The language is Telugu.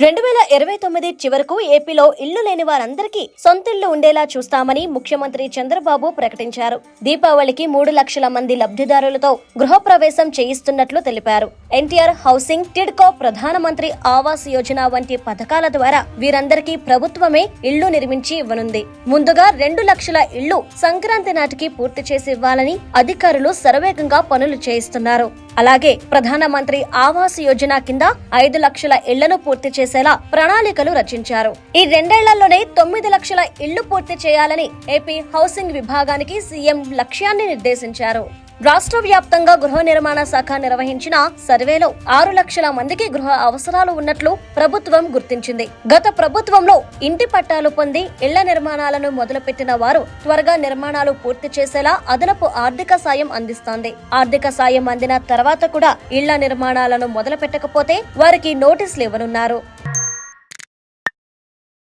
2029 చివరకు ఏపీలో ఇల్లు లేని వారందరికీ సొంతిల్లు ఉండేలా చూస్తామని ముఖ్యమంత్రి చంద్రబాబు ప్రకటించారు. దీపావళికి 3 లక్షల మంది లబ్ధిదారులతో గృహప్రవేశం చేయిస్తున్నట్లు తెలిపారు. ఎన్టీఆర్ హౌసింగ్, టిడ్కో, ప్రధానమంత్రి ఆవాస్ యోజన వంటి పథకాల ద్వారా వీరందరికీ ప్రభుత్వమే ఇళ్లు నిర్మించి ఇవ్వనుంది. ముందుగా 2 లక్షల ఇళ్లు సంక్రాంతి నాటికి పూర్తి చేసి ఇవ్వాలని అధికారులు శరవేగంగా పనులు చేయిస్తున్నారు. అలాగే ప్రధానమంత్రి ఆవాస్ యోజన కింద 5 లక్షల ఇళ్లను పూర్తి చేసేలా ప్రణాళికలు రచించారు. ఈ 2 ఏళ్లలోనే 9 లక్షల ఇళ్లు పూర్తి చేయాలని ఏపీ హౌసింగ్ విభాగానికి సీఎం లక్ష్యాన్ని నిర్దేశించారు. రాష్ట్ర వ్యాప్తంగా గృహ నిర్మాణ శాఖ నిర్వహించిన సర్వేలో 6 లక్షల మందికి గృహ అవసరాలు ఉన్నట్లు ప్రభుత్వం గుర్తించింది. గత ప్రభుత్వంలో ఇంటి పట్టాలు పొంది ఇళ్ల నిర్మాణాలను మొదలుపెట్టిన వారు త్వరగా నిర్మాణాలు పూర్తి చేసేలా అదనపు ఆర్థిక సాయం అందిస్తోంది. ఆర్థిక సాయం అందిన తర్వాత కూడా ఇళ్ల నిర్మాణాలను మొదలు పెట్టకపోతే వారికి నోటీసులు ఇవ్వనున్నారు.